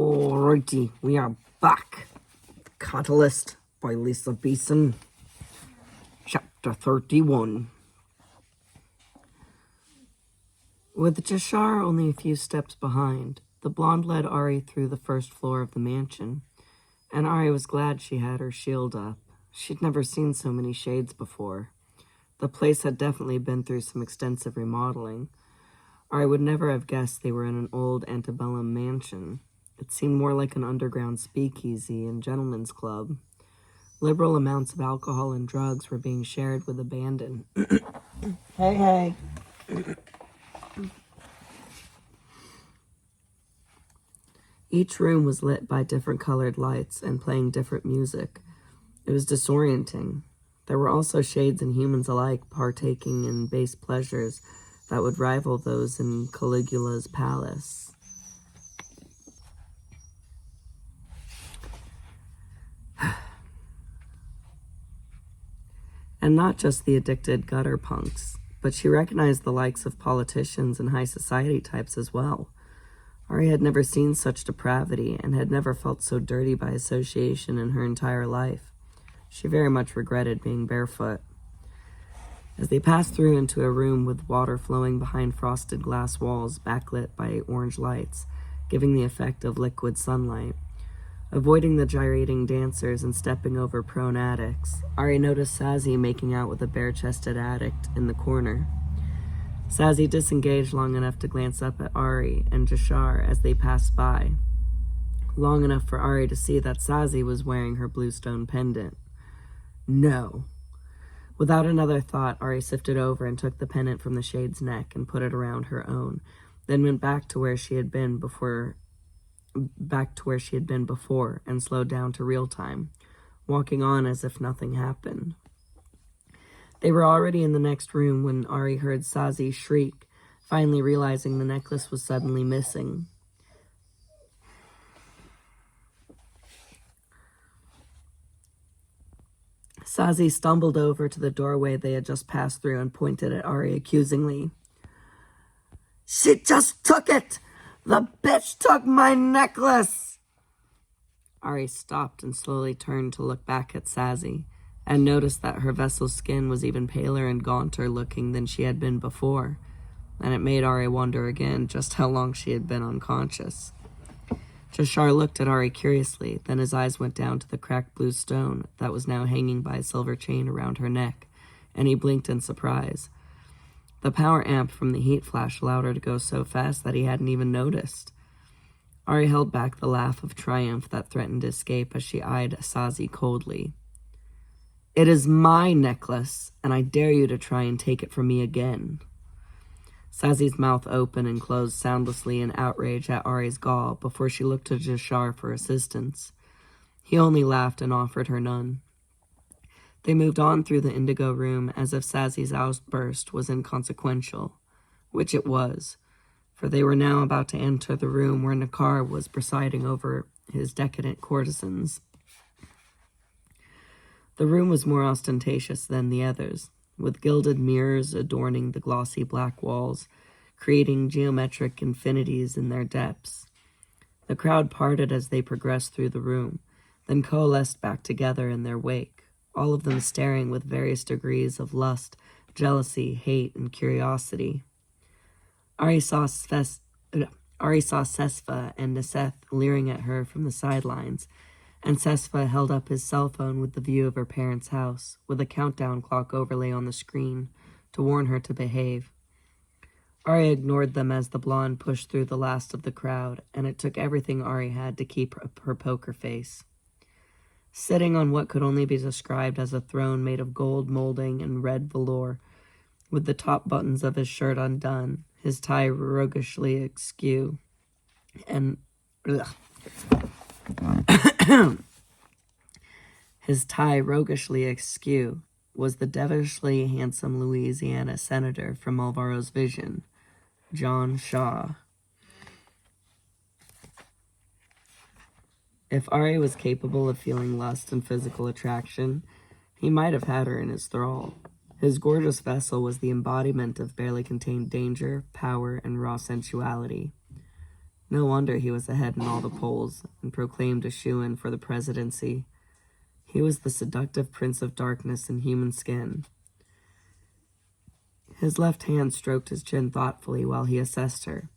Alrighty, we are back. Catalyst by Lisa Beeson. Chapter 31. With Jashar only a few steps behind, the blonde led Ari through the first floor of the mansion, and Ari was glad she had her shield up. She'd never seen so many shades before. The place had definitely been through some extensive remodeling. Ari would never have guessed they were in an old antebellum mansion. It seemed more like an underground speakeasy and gentleman's club. Liberal amounts of alcohol and drugs were being shared with abandon. Hey. Each room was lit by different colored lights and playing different music. It was disorienting. There were also shades and humans alike partaking in base pleasures that would rival those in Caligula's palace. And not just the addicted gutter punks, but she recognized the likes of politicians and high society types as well. Ari had never seen such depravity and had never felt so dirty by association in her entire life. She very much regretted being barefoot. As they passed through into a room with water flowing behind frosted glass walls backlit by orange lights, giving the effect of liquid sunlight, avoiding the gyrating dancers and stepping over prone addicts, Ari noticed Sazi making out with a bare-chested addict in the corner. Sazi disengaged long enough to glance up at Ari and Jashar as they passed by, long enough for Ari to see that Sazi was wearing her bluestone pendant. No. Without another thought, Ari sifted over and took the pendant from the shade's neck and put it around her own, then went back to where she had been before and slowed down to real time, walking on as if nothing happened. They were already in the next room when Ari heard Sazi shriek, finally realizing the necklace was suddenly missing. Sazi stumbled over to the doorway they had just passed through and pointed at Ari accusingly. "She just took it! The bitch took my necklace!" Ari stopped and slowly turned to look back at Sazi, and noticed that her vessel's skin was even paler and gaunter looking than she had been before, and it made Ari wonder again just how long she had been unconscious. Jashar looked at Ari curiously, then his eyes went down to the cracked blue stone that was now hanging by a silver chain around her neck, and he blinked in surprise. The power amp from the heat flash allowed her to go so fast that he hadn't even noticed. Ari held back the laugh of triumph that threatened to escape as she eyed Sazi coldly. "It is my necklace, and I dare you to try and take it from me again." Sazi's mouth opened and closed soundlessly in outrage at Ari's gall before she looked to Jashar for assistance. He only laughed and offered her none. They moved on through the indigo room as if Sazi's outburst was inconsequential, which it was, for they were now about to enter the room where Nakar was presiding over his decadent courtesans. The room was more ostentatious than the others, with gilded mirrors adorning the glossy black walls, creating geometric infinities in their depths. The crowd parted as they progressed through the room, then coalesced back together in their wake, all of them staring with various degrees of lust, jealousy, hate, and curiosity. Ari saw Sesfa and Neseth leering at her from the sidelines, and Sesfa held up his cell phone with the view of her parents' house, with a countdown clock overlay on the screen to warn her to behave. Ari ignored them as the blonde pushed through the last of the crowd, and it took everything Ari had to keep her poker face. Sitting on what could only be described as a throne made of gold molding and red velour, with the top buttons of his shirt undone, his tie roguishly askew, and was the devilishly handsome Louisiana senator from Alvaro's vision, John Shaw. If Ari was capable of feeling lust and physical attraction, he might have had her in his thrall. His gorgeous vessel was the embodiment of barely contained danger, power, and raw sensuality. No wonder he was ahead in all the polls and proclaimed a shoo-in for the presidency. He was the seductive prince of darkness in human skin. His left hand stroked his chin thoughtfully while he assessed her.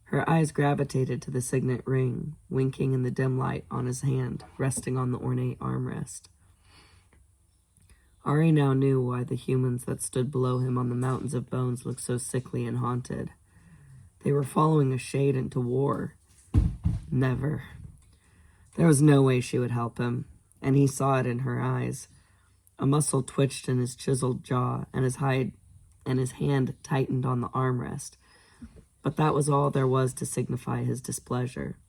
Her eyes gravitated to the signet ring, winking in the dim light on his hand, resting on the ornate armrest. Ari now knew why the humans that stood below him on the mountains of bones looked so sickly and haunted. They were following a shade into war. Never. There was no way she would help him, and he saw it in her eyes. A muscle twitched in his chiseled jaw, and his hand tightened on the armrest. But that was all there was to signify his displeasure.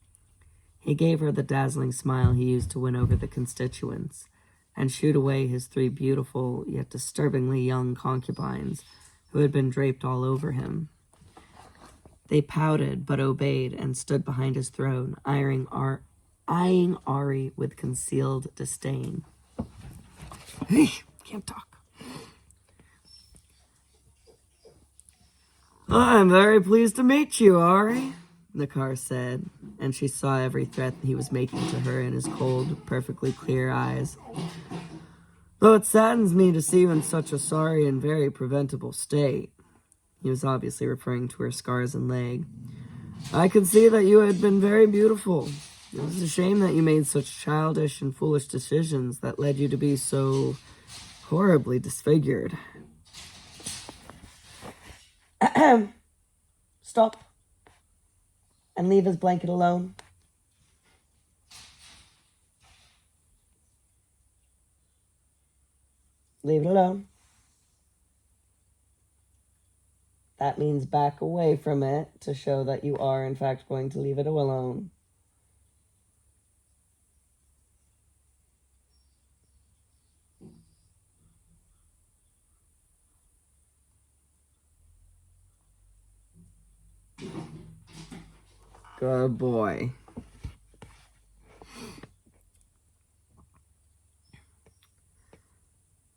He gave her the dazzling smile he used to win over the constituents, and shooed away his 3 beautiful yet disturbingly young concubines who had been draped all over him. They pouted but obeyed and stood behind his throne, eyeing Ari with concealed disdain. Hey, can't talk. I'm very pleased to meet you, Ari, Nakar said, and she saw every threat he was making to her in his cold, perfectly clear eyes. Though it saddens me to see you in such a sorry and very preventable state. He was obviously referring to her scars and leg. I could see that you had been very beautiful. It was a shame that you made such childish and foolish decisions that led you to be so horribly disfigured. Stop. And leave his blanket alone. Leave it alone. That means back away from it to show that you are, in fact, going to leave it alone. Good boy.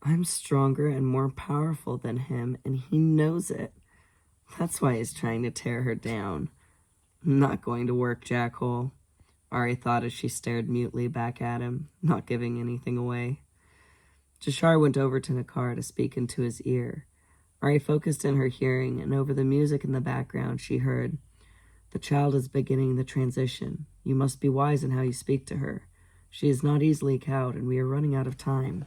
I'm stronger and more powerful than him, and he knows it. That's why he's trying to tear her down. Not going to work, Jackhole, Ari thought as she stared mutely back at him, not giving anything away. Jashar went over to Nakar to speak into his ear. Ari focused in her hearing, and over the music in the background she heard, "The child is beginning the transition. You must be wise in how you speak to her. She is not easily cowed, and we are running out of time."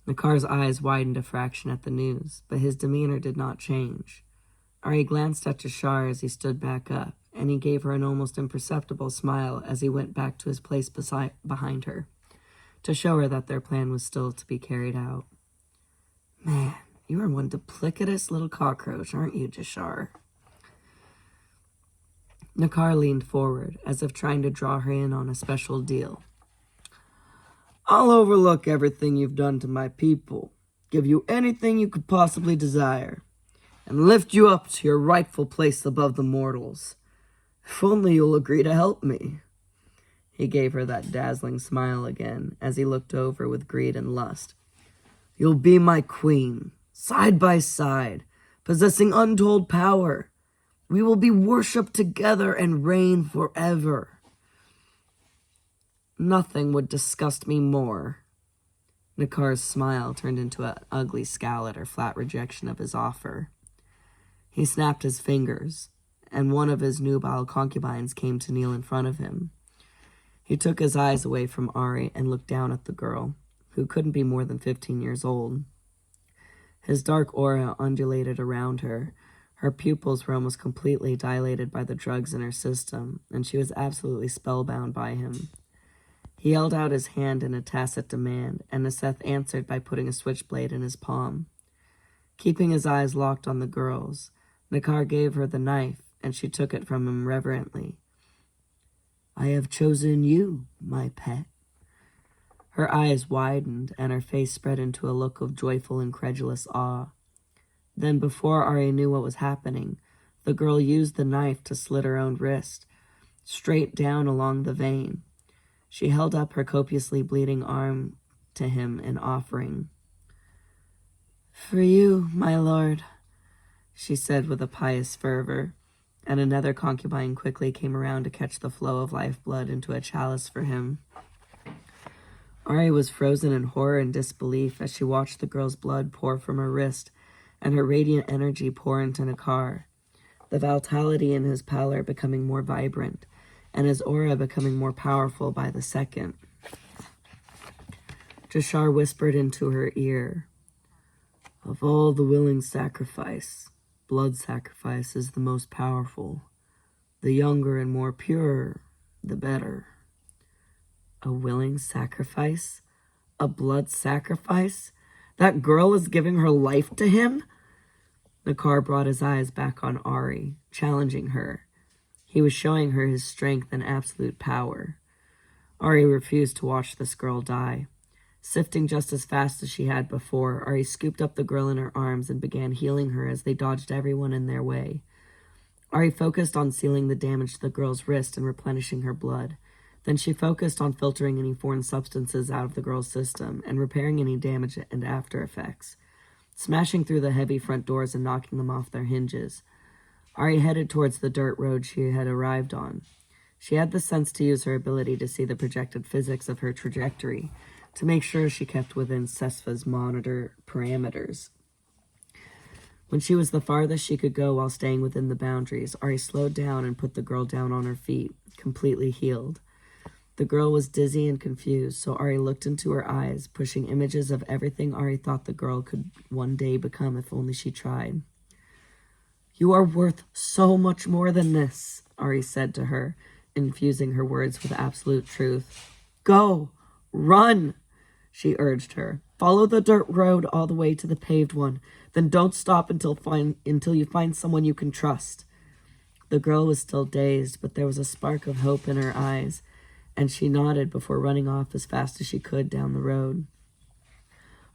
Nakar's eyes widened a fraction at the news, but his demeanor did not change. Ari glanced at Jashar as he stood back up, and he gave her an almost imperceptible smile as he went back to his place behind her, to show her that their plan was still to be carried out. Man, you are one duplicitous little cockroach, aren't you, Jashar? Nakar leaned forward, as if trying to draw her in on a special deal. I'll overlook everything you've done to my people, give you anything you could possibly desire, and lift you up to your rightful place above the mortals. If only you'll agree to help me. He gave her that dazzling smile again as he looked over with greed and lust. You'll be my queen, side by side, possessing untold power. We will be worshipped together and reign forever. Nothing would disgust me more. Nakar's smile turned into an ugly scowl at her flat rejection of his offer. He snapped his fingers, and one of his nubile concubines came to kneel in front of him. He took his eyes away from Ari and looked down at the girl, who couldn't be more than 15 years old. His dark aura undulated around her. Her pupils were almost completely dilated by the drugs in her system, and she was absolutely spellbound by him. He held out his hand in a tacit demand, and Naseth answered by putting a switchblade in his palm. Keeping his eyes locked on the girl's, Nakar gave her the knife, and she took it from him reverently. I have chosen you, my pet. Her eyes widened, and her face spread into a look of joyful, incredulous awe. Then, before Ari knew what was happening, the girl used the knife to slit her own wrist, straight down along the vein. She held up her copiously bleeding arm to him in offering. For you, my lord, she said with a pious fervor, and another concubine quickly came around to catch the flow of lifeblood into a chalice for him. Ari was frozen in horror and disbelief as she watched the girl's blood pour from her wrist and her radiant energy pour into Nakar, the vitality in his pallor becoming more vibrant, and his aura becoming more powerful by the second. Jashar whispered into her ear, "Of all the willing sacrifice, blood sacrifice is the most powerful. The younger and more pure, the better." A willing sacrifice? A blood sacrifice? That girl is giving her life to him? Nakar brought his eyes back on Ari, challenging her. He was showing her his strength and absolute power. Ari refused to watch this girl die. Sifting just as fast as she had before, Ari scooped up the girl in her arms and began healing her as they dodged everyone in their way. Ari focused on sealing the damage to the girl's wrist and replenishing her blood. Then she focused on filtering any foreign substances out of the girl's system and repairing any damage and after effects, smashing through the heavy front doors and knocking them off their hinges. Ari headed towards the dirt road she had arrived on. She had the sense to use her ability to see the projected physics of her trajectory to make sure she kept within Sesfa's monitor parameters. When she was the farthest she could go while staying within the boundaries, Ari slowed down and put the girl down on her feet, completely healed. The girl was dizzy and confused, so Ari looked into her eyes, pushing images of everything Ari thought the girl could one day become if only she tried. "You are worth so much more than this," Ari said to her, infusing her words with absolute truth. "Go! Run!" she urged her. "Follow the dirt road all the way to the paved one. Then don't stop until you find someone you can trust." The girl was still dazed, but there was a spark of hope in her eyes, and she nodded before running off as fast as she could down the road.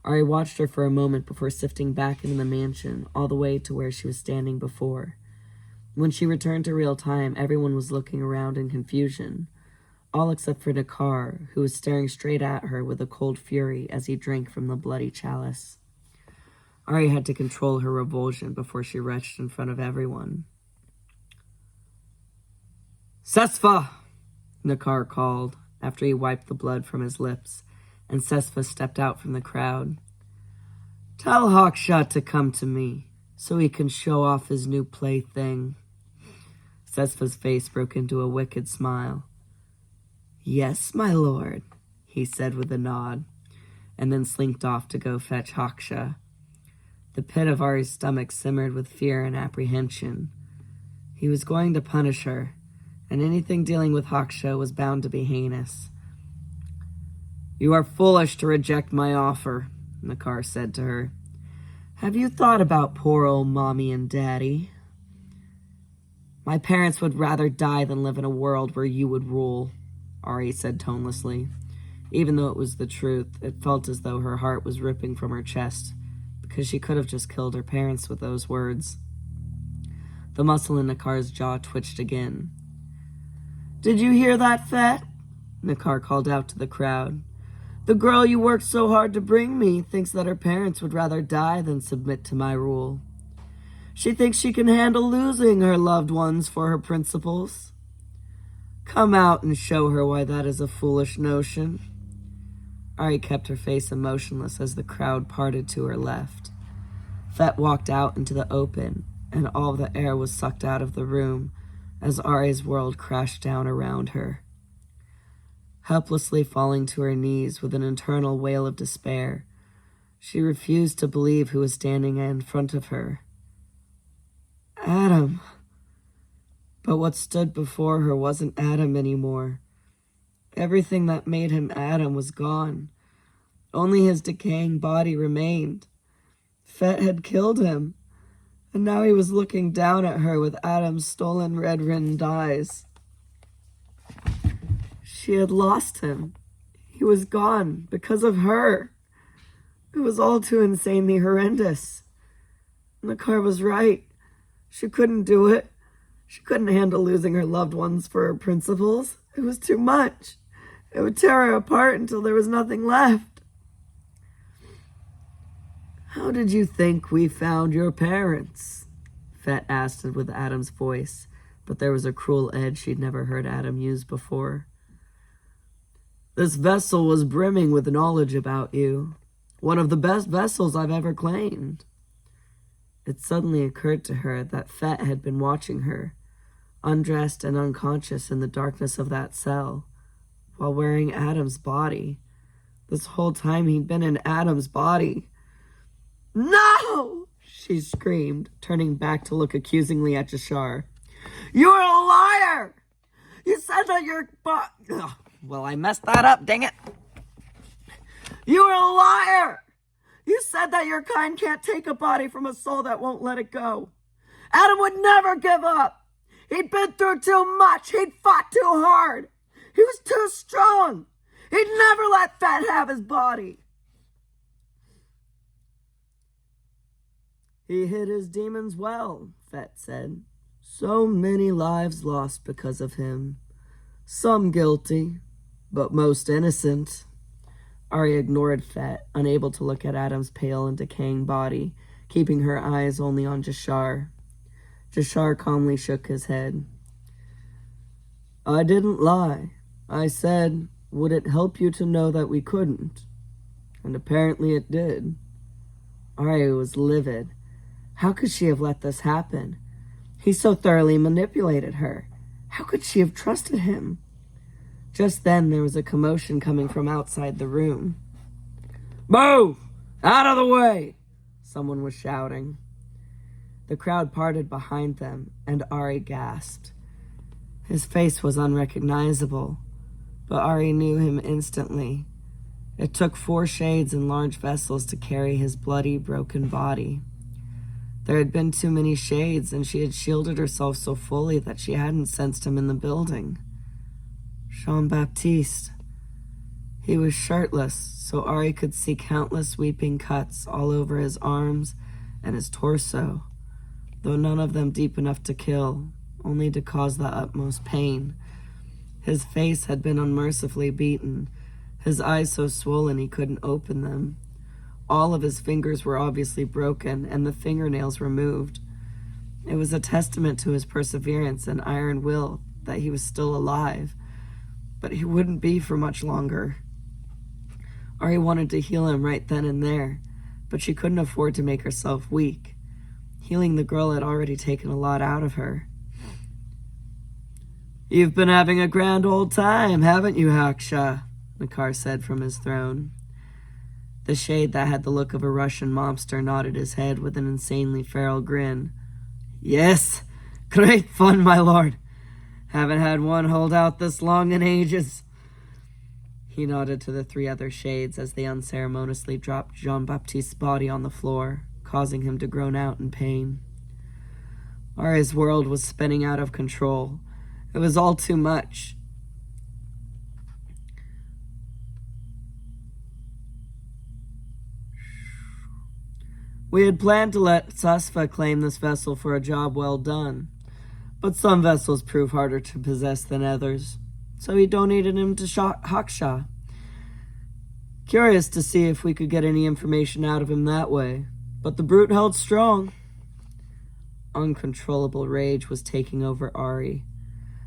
Ari watched her for a moment before sifting back into the mansion, all the way to where she was standing before. When she returned to real time, everyone was looking around in confusion, all except for Nakar, who was staring straight at her with a cold fury as he drank from the bloody chalice. Ari had to control her revulsion before she retched in front of everyone. "Sesfa!" Nakar called, after he wiped the blood from his lips, and Sesfa stepped out from the crowd. "Tell Haksha to come to me, so he can show off his new plaything." Sesfa's face broke into a wicked smile. "Yes, my lord," he said with a nod, and then slinked off to go fetch Haksha. The pit of Ari's stomach simmered with fear and apprehension. He was going to punish her, and anything dealing with Haksha was bound to be heinous. "You are foolish to reject my offer," Nakar said to her. "Have you thought about poor old mommy and daddy? My parents would rather die than live in a world where you would rule," Ari said tonelessly. Even though it was the truth, it felt as though her heart was ripping from her chest, because she could have just killed her parents with those words. The muscle in Nakar's jaw twitched again. "Did you hear that, Fet?" Nakar called out to the crowd. "The girl you worked so hard to bring me thinks that her parents would rather die than submit to my rule. She thinks she can handle losing her loved ones for her principles. Come out and show her why that is a foolish notion." Ari kept her face emotionless as the crowd parted to her left. Fet walked out into the open, and all the air was sucked out of the room as Ari's world crashed down around her. Helplessly falling to her knees with an internal wail of despair, she refused to believe who was standing in front of her. Adam. But what stood before her wasn't Adam anymore. Everything that made him Adam was gone. Only his decaying body remained. Fet had killed him, and now he was looking down at her with Adam's stolen red-rimmed eyes. She had lost him. He was gone because of her. It was all too insanely horrendous. Nakar was right. She couldn't do it. She couldn't handle losing her loved ones for her principles. It was too much. It would tear her apart until there was nothing left. "How did you think we found your parents?" Fet asked with Adam's voice, but there was a cruel edge she'd never heard Adam use before. This vessel was brimming with knowledge about you. One of the best vessels I've ever claimed. It suddenly occurred to her that Fett had been watching her, undressed and unconscious in the darkness of that cell, while wearing Adam's body. This whole time he'd been in Adam's body. No! She screamed, turning back to look accusingly at Jashar. You're a liar! You said that your well, I messed that up, dang it. You're a liar! You said that your kind can't take a body from a soul that won't let it go. Adam would never give up. He'd been through too much. He'd fought too hard. He was too strong. He'd never let Fett have his body. He hid his demons well, Fett said. So many lives lost because of him. Some guilty, but most innocent. Arya ignored Fett, unable to look at Adam's pale and decaying body, keeping her eyes only on Jashar. Jashar calmly shook his head. I didn't lie. I said, would it help you to know that we couldn't? And apparently it did. Arya was livid. How could she have let this happen? He so thoroughly manipulated her. How could she have trusted him? Just then there was a commotion coming from outside the room. Move! Out of the way! Someone was shouting. The crowd parted behind them, and Ari gasped. His face was unrecognizable, but Ari knew him instantly. It took 4 shades in large vessels to carry his bloody, broken body. There had been too many shades, and she had shielded herself so fully that she hadn't sensed him in the building. Jean-Baptiste. He was shirtless, so Ari could see countless weeping cuts all over his arms and his torso, though none of them deep enough to kill, only to cause the utmost pain. His face had been unmercifully beaten, his eyes so swollen he couldn't open them. All of his fingers were obviously broken, and the fingernails removed. It was a testament to his perseverance and iron will that he was still alive, but he wouldn't be for much longer. Ari wanted to heal him right then and there, but she couldn't afford to make herself weak. Healing the girl had already taken a lot out of her. You've been having a grand old time, haven't you, Haksha? Nakar said from his throne. The shade that had the look of a Russian mobster nodded his head with an insanely feral grin. Yes, great fun, my lord. Haven't had one hold out this long in ages. He nodded to the 3 other shades as they unceremoniously dropped Jean-Baptiste's body on the floor, causing him to groan out in pain. Arya's world was spinning out of control. It was all too much. We had planned to let Sasfa claim this vessel for a job well done, but some vessels prove harder to possess than others, so he donated him to Haksha. Curious to see if we could get any information out of him that way, but the brute held strong. Uncontrollable rage was taking over Ari.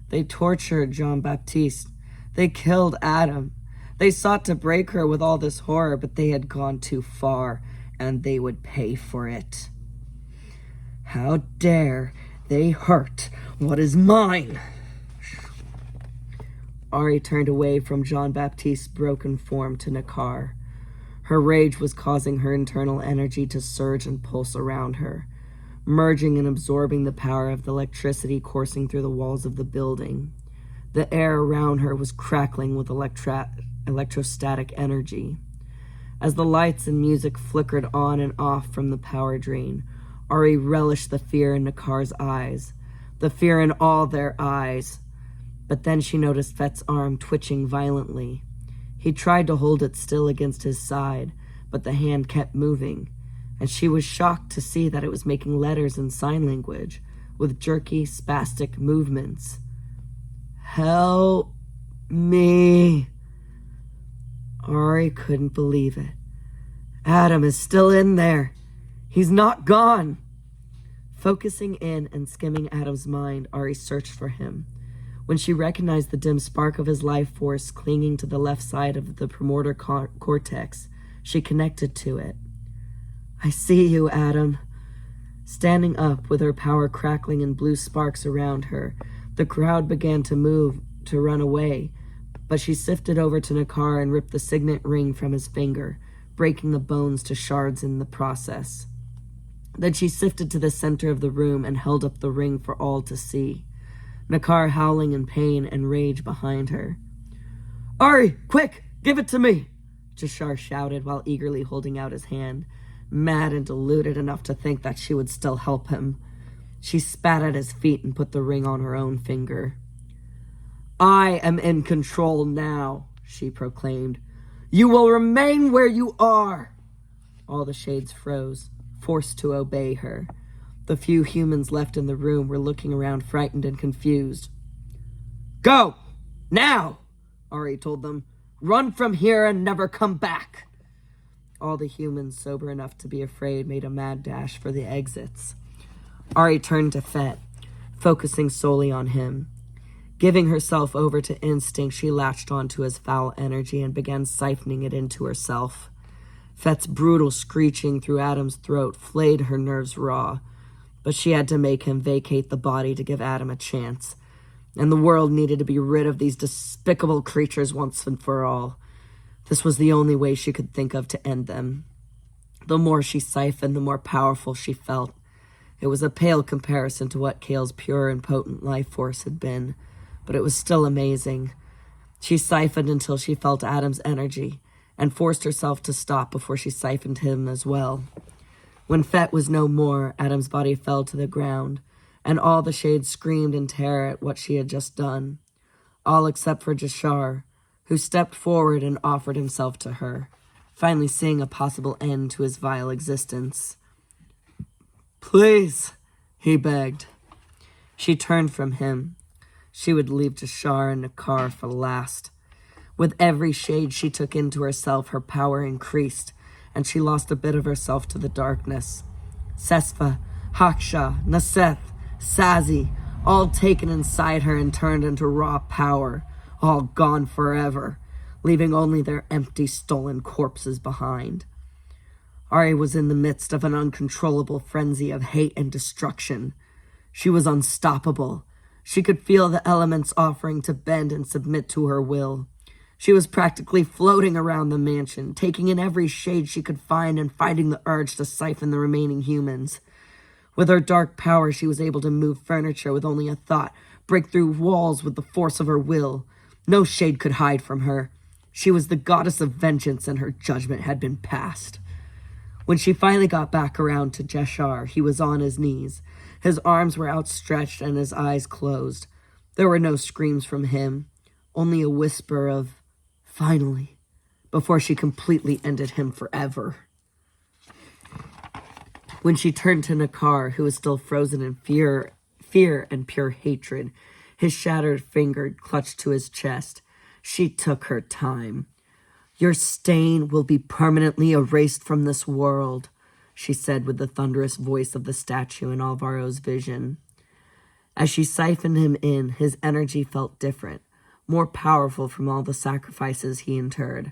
They tortured Jean-Baptiste. They killed Adam. They sought to break her with all this horror, but they had gone too far, and they would pay for it. How dare they hurt what is mine? Ari turned away from Jean-Baptiste's broken form to Nakar. Her rage was causing her internal energy to surge and pulse around her, merging and absorbing the power of the electricity coursing through the walls of the building. The air around her was crackling with electrostatic energy. As the lights and music flickered on and off from the power drain, Ari relished the fear in Nakar's eyes, the fear in all their eyes. But then she noticed Fett's arm twitching violently. He tried to hold it still against his side, but the hand kept moving, and she was shocked to see that it was making letters in sign language, with jerky, spastic movements. Help me. Ari couldn't believe it. Adam is still in there. He's not gone. Focusing in and skimming Adam's mind, Ari searched for him. When she recognized the dim spark of his life force clinging to the left side of the premotor cortex, she connected to it. "I see you, Adam." Standing up, with her power crackling and blue sparks around her, the crowd began to move to run away, but she sifted over to Nakar and ripped the signet ring from his finger, breaking the bones to shards in the process. Then she sifted to the center of the room and held up the ring for all to see, Nakar howling in pain and rage behind her. "Ari, quick, give it to me!" Jashar shouted while eagerly holding out his hand, mad and deluded enough to think that she would still help him. She spat at his feet and put the ring on her own finger. "I am in control now," she proclaimed. "You will remain where you are." All the shades froze, forced to obey her. The few humans left in the room were looking around frightened and confused. "Go! Now!" Ari told them. "Run from here and never come back." All the humans, sober enough to be afraid, made a mad dash for the exits. Ari turned to Fet, focusing solely on him. Giving herself over to instinct, she latched onto his foul energy and began siphoning it into herself. Fet's brutal screeching through Adam's throat flayed her nerves raw, but she had to make him vacate the body to give Adam a chance. And the world needed to be rid of these despicable creatures once and for all. This was the only way she could think of to end them. The more she siphoned, the more powerful she felt. It was a pale comparison to what Kale's pure and potent life force had been, but it was still amazing. She siphoned until she felt Adam's energy, and forced herself to stop before she siphoned him as well. When Fet was no more, Adam's body fell to the ground, and all the shades screamed in terror at what she had just done. All except for Jashar, who stepped forward and offered himself to her, finally seeing a possible end to his vile existence. "Please," he begged. She turned from him. She would leave Jashar and Nakar for last. With every shade she took into herself, her power increased, and she lost a bit of herself to the darkness. Sesfa, Haksha, Naseth, Sazi, all taken inside her and turned into raw power, all gone forever, leaving only their empty, stolen corpses behind. Ari was in the midst of an uncontrollable frenzy of hate and destruction. She was unstoppable. She could feel the elements offering to bend and submit to her will. She was practically floating around the mansion, taking in every shade she could find and fighting the urge to siphon the remaining humans. With her dark power, she was able to move furniture with only a thought, break through walls with the force of her will. No shade could hide from her. She was the goddess of vengeance, and her judgment had been passed. When she finally got back around to Jashar, he was on his knees. His arms were outstretched and his eyes closed. There were no screams from him, only a whisper of, "Finally," before she completely ended him forever. When she turned to Nakar, who was still frozen in fear and pure hatred, his shattered finger clutched to his chest, she took her time. "Your stain will be permanently erased from this world," she said with the thunderous voice of the statue in Alvaro's vision. As she siphoned him in, his energy felt different, more powerful from all the sacrifices he endured.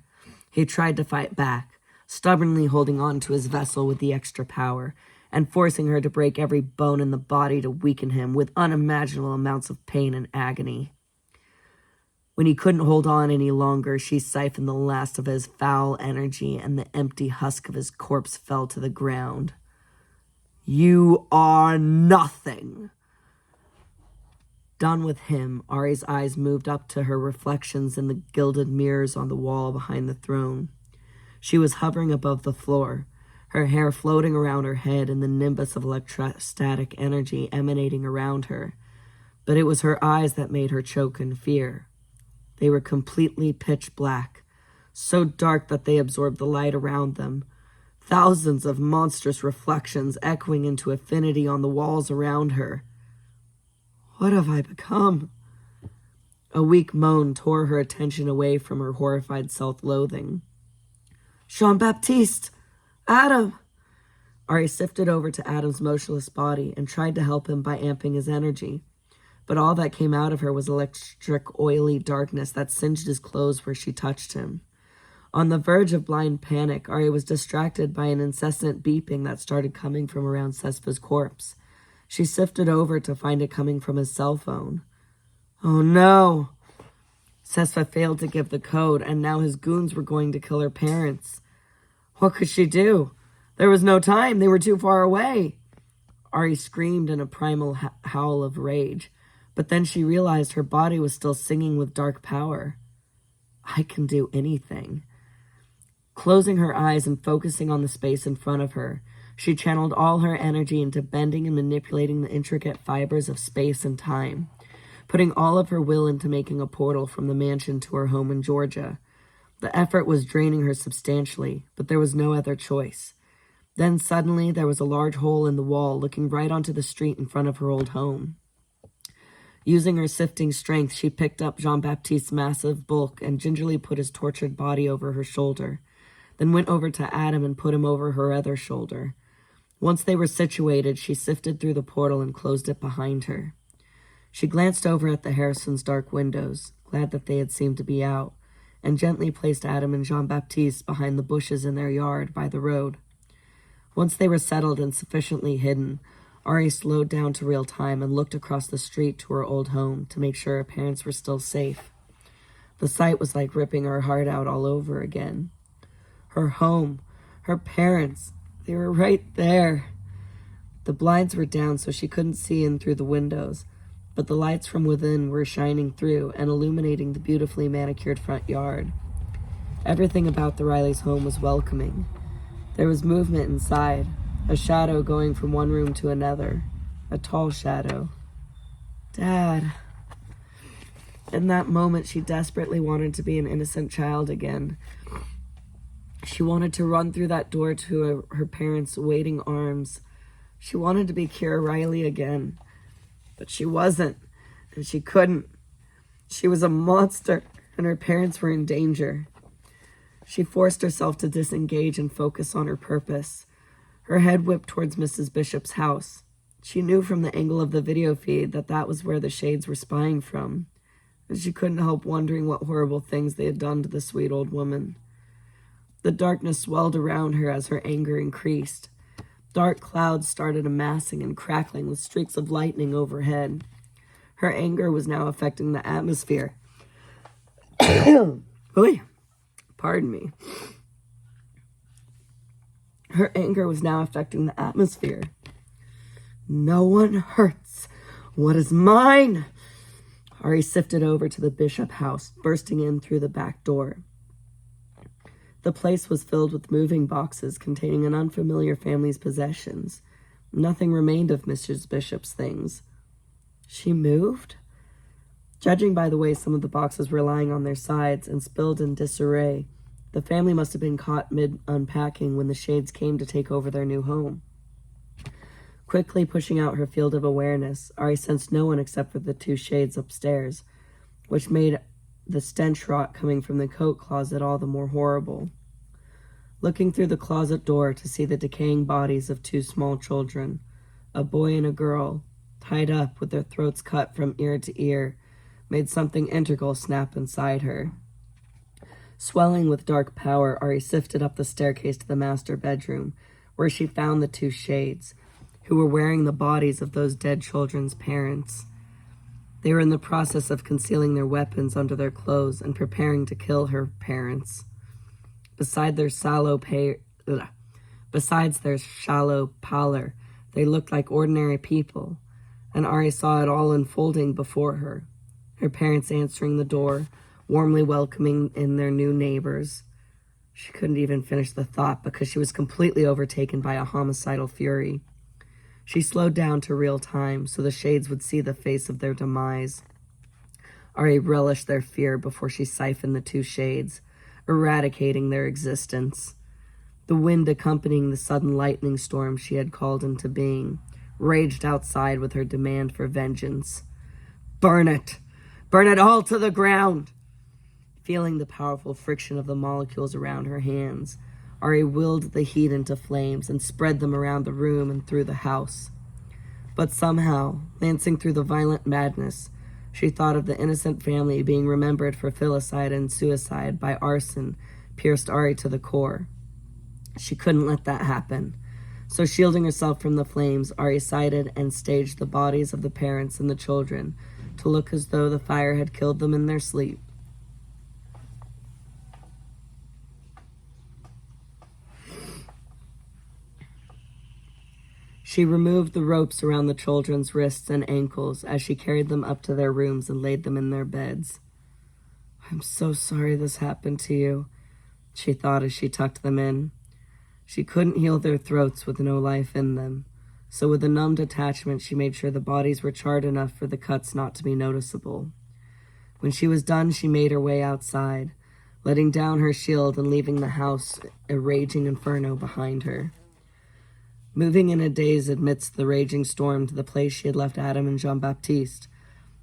He tried to fight back, stubbornly holding on to his vessel with the extra power, and forcing her to break every bone in the body to weaken him with unimaginable amounts of pain and agony. When he couldn't hold on any longer, she siphoned the last of his foul energy, and the empty husk of his corpse fell to the ground. "You are nothing." Done with him, Ari's eyes moved up to her reflections in the gilded mirrors on the wall behind the throne. She was hovering above the floor, her hair floating around her head in the nimbus of electrostatic energy emanating around her. But it was her eyes that made her choke in fear. They were completely pitch black, so dark that they absorbed the light around them. Thousands of monstrous reflections echoing into infinity on the walls around her. What have I become? A weak moan tore her attention away from her horrified self-loathing. Jean-Baptiste! Adam! Ari sifted over to Adam's motionless body and tried to help him by amping his energy. But all that came out of her was electric, oily darkness that singed his clothes where she touched him. On the verge of blind panic, Ari was distracted by an incessant beeping that started coming from around Sesva's corpse. She sifted over to find it coming from his cell phone. Oh no! Sesva failed to give the code, and now his goons were going to kill her parents. What could she do? There was no time. They were too far away. Ari screamed in a primal howl of rage, but then she realized her body was still singing with dark power. I can do anything. Closing her eyes and focusing on the space in front of her, she channeled all her energy into bending and manipulating the intricate fibers of space and time, putting all of her will into making a portal from the mansion to her home in Georgia. The effort was draining her substantially, but there was no other choice. Then suddenly there was a large hole in the wall looking right onto the street in front of her old home. Using her sifting strength, she picked up Jean-Baptiste's massive bulk and gingerly put his tortured body over her shoulder, then went over to Adam and put him over her other shoulder. Once they were situated, she sifted through the portal and closed it behind her. She glanced over at the Harrisons' dark windows, glad that they had seemed to be out, and gently placed Adam and Jean-Baptiste behind the bushes in their yard by the road. Once they were settled and sufficiently hidden, Ari slowed down to real time and looked across the street to her old home to make sure her parents were still safe. The sight was like ripping her heart out all over again. Her home, her parents, they were right there. The blinds were down so she couldn't see in through the windows, but the lights from within were shining through and illuminating the beautifully manicured front yard. Everything about the Rileys' home was welcoming. There was movement inside, a shadow going from one room to another, a tall shadow. Dad. In that moment, she desperately wanted to be an innocent child again. She wanted to run through that door to her parents' waiting arms. She wanted to be Kira Riley again, but she wasn't, and she couldn't. She was a monster, and her parents were in danger. She forced herself to disengage and focus on her purpose. Her head whipped towards Mrs. Bishop's house. She knew from the angle of the video feed that that was where the Shades were spying from, and she couldn't help wondering what horrible things they had done to the sweet old woman. The darkness swelled around her as her anger increased. Dark clouds started amassing and crackling with streaks of lightning overhead. Her anger was now affecting the atmosphere. Oy. Pardon me. Her anger was now affecting the atmosphere. No one hurts what is mine. Ari sifted over to the Bishop house, bursting in through the back door. The place was filled with moving boxes containing an unfamiliar family's possessions. Nothing remained of Mrs. Bishop's things. She moved? Judging by the way some of the boxes were lying on their sides and spilled in disarray, the family must have been caught mid-unpacking when the Shades came to take over their new home. Quickly pushing out her field of awareness, Ari sensed no one except for the two Shades upstairs, which made the stench rot coming from the coat closet all the more horrible. Looking through the closet door to see the decaying bodies of two small children, a boy and a girl, tied up with their throats cut from ear to ear, made something integral snap inside her. Swelling with dark power, Ari sifted up the staircase to the master bedroom, where she found the two Shades, who were wearing the bodies of those dead children's parents. They were in the process of concealing their weapons under their clothes and preparing to kill her parents. Besides their shallow pallor, they looked like ordinary people, and Ari saw it all unfolding before her. Her parents answering the door, warmly welcoming in their new neighbors. She couldn't even finish the thought because she was completely overtaken by a homicidal fury. She slowed down to real time so the Shades would see the face of their demise. Ari relished their fear before she siphoned the two Shades, eradicating their existence. The wind accompanying the sudden lightning storm she had called into being raged outside with her demand for vengeance. Burn it! Burn it all to the ground! Feeling the powerful friction of the molecules around her hands, Ari willed the heat into flames and spread them around the room and through the house. But somehow, lancing through the violent madness, she thought of the innocent family being remembered for filicide and suicide by arson pierced Ari to the core. She couldn't let that happen. So shielding herself from the flames, Ari sighted and staged the bodies of the parents and the children to look as though the fire had killed them in their sleep. She removed the ropes around the children's wrists and ankles as she carried them up to their rooms and laid them in their beds. "I'm so sorry this happened to you," she thought as she tucked them in. She couldn't heal their throats with no life in them, so with a numbed attachment she made sure the bodies were charred enough for the cuts not to be noticeable. When she was done, she made her way outside, letting down her shield and leaving the house a raging inferno behind her. Moving in a daze amidst the raging storm to the place she had left Adam and Jean-Baptiste,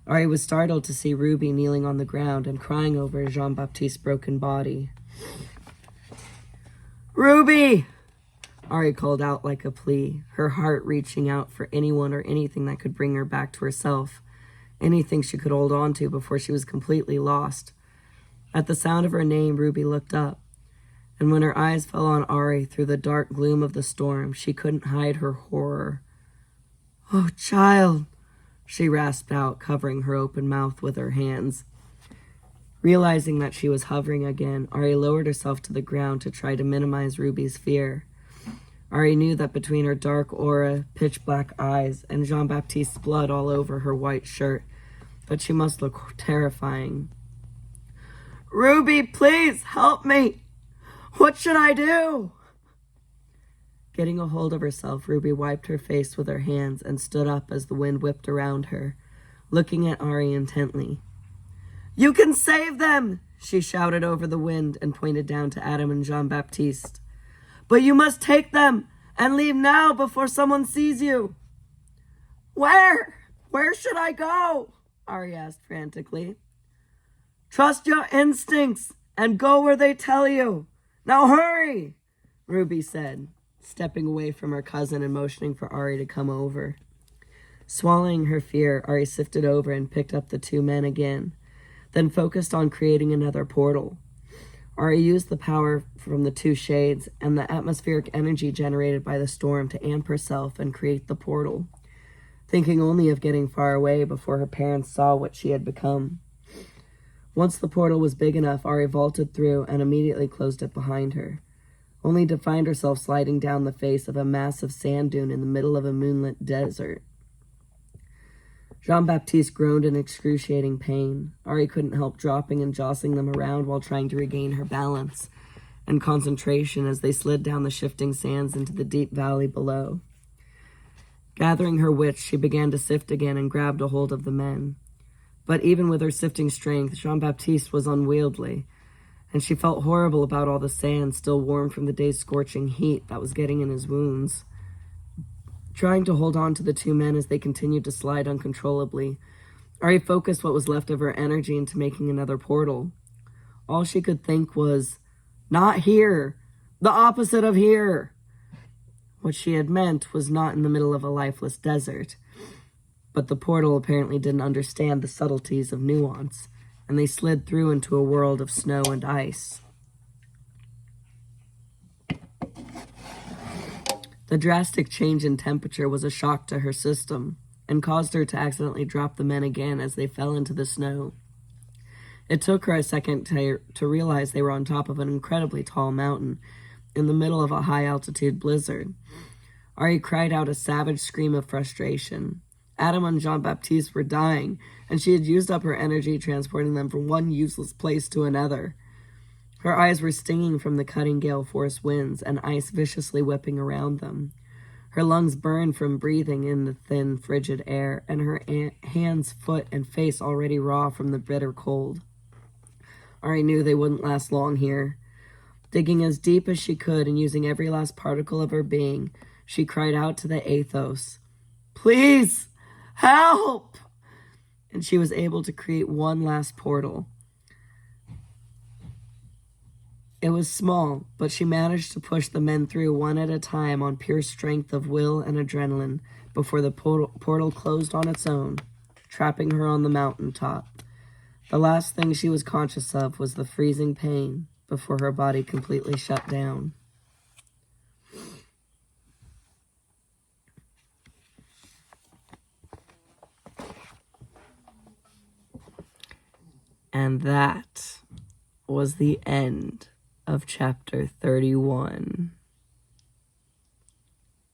Ari was startled to see Ruby kneeling on the ground and crying over Jean-Baptiste's broken body. "Ruby!" Ari called out like a plea, her heart reaching out for anyone or anything that could bring her back to herself, anything she could hold on to before she was completely lost. At the sound of her name, Ruby looked up, and when her eyes fell on Ari through the dark gloom of the storm, she couldn't hide her horror. "Oh, child," she rasped out, covering her open mouth with her hands. Realizing that she was hovering again, Ari lowered herself to the ground to try to minimize Ruby's fear. Ari knew that between her dark aura, pitch-black eyes, and Jean-Baptiste's blood all over her white shirt, that she must look terrifying. "Ruby, please help me! What should I do?" Getting a hold of herself, Ruby wiped her face with her hands and stood up as the wind whipped around her, looking at Ari intently. "You can save them!" she shouted over the wind and pointed down to Adam and Jean-Baptiste. "But you must take them and leave now before someone sees you." "Where? Where should I go?" Ari asked frantically. "Trust your instincts and go where they tell you. Now hurry," Ruby said, stepping away from her cousin and motioning for Ari to come over. Swallowing her fear, Ari sifted over and picked up the two men again, then focused on creating another portal. Ari used the power from the two shades and the atmospheric energy generated by the storm to amp herself and create the portal, thinking only of getting far away before her parents saw what she had become. Once the portal was big enough, Ari vaulted through and immediately closed it behind her, only to find herself sliding down the face of a massive sand dune in the middle of a moonlit desert. Jean-Baptiste groaned in excruciating pain. Ari couldn't help dropping and jostling them around while trying to regain her balance and concentration as they slid down the shifting sands into the deep valley below. Gathering her wits, she began to sift again and grabbed a hold of the men. But even with her sifting strength, Jean-Baptiste was unwieldy, and she felt horrible about all the sand still warm from the day's scorching heat that was getting in his wounds. Trying to hold on to the two men as they continued to slide uncontrollably, Ari focused what was left of her energy into making another portal. All she could think was, "Not here! The opposite of here!" What she had meant was not in the middle of a lifeless desert. But the portal apparently didn't understand the subtleties of nuance, and they slid through into a world of snow and ice. The drastic change in temperature was a shock to her system, and caused her to accidentally drop the men again as they fell into the snow. It took her a second to realize they were on top of an incredibly tall mountain, in the middle of a high-altitude blizzard. Ari cried out a savage scream of frustration. Adam and Jean-Baptiste were dying, and she had used up her energy transporting them from one useless place to another. Her eyes were stinging from the cutting gale force winds and ice viciously whipping around them. Her lungs burned from breathing in the thin, frigid air, and her hands, foot, and face already raw from the bitter cold. Ari knew they wouldn't last long here. Digging as deep as she could and using every last particle of her being, she cried out to the Athos, "Please! Help!" And she was able to create one last portal. It was small, but she managed to push the men through one at a time on pure strength of will and adrenaline before the portal closed on its own, trapping her on the mountaintop. The last thing she was conscious of was the freezing pain before her body completely shut down. And that was the end of chapter 31.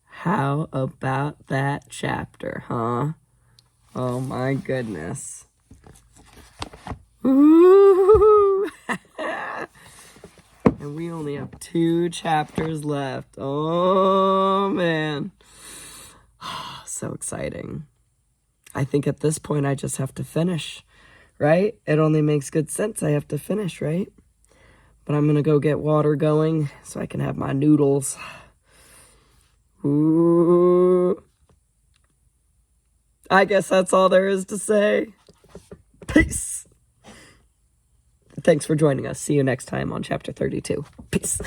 How about that chapter, huh? Oh my goodness. Ooh. And we only have 2 chapters left. Oh man. So exciting. I think at this point I just have to finish, right? It only makes good sense I have to finish, right? But I'm gonna go get water going so I can have my noodles. Ooh. I guess that's all there is to say. Peace. Thanks for joining us. See you next time on chapter 32. Peace.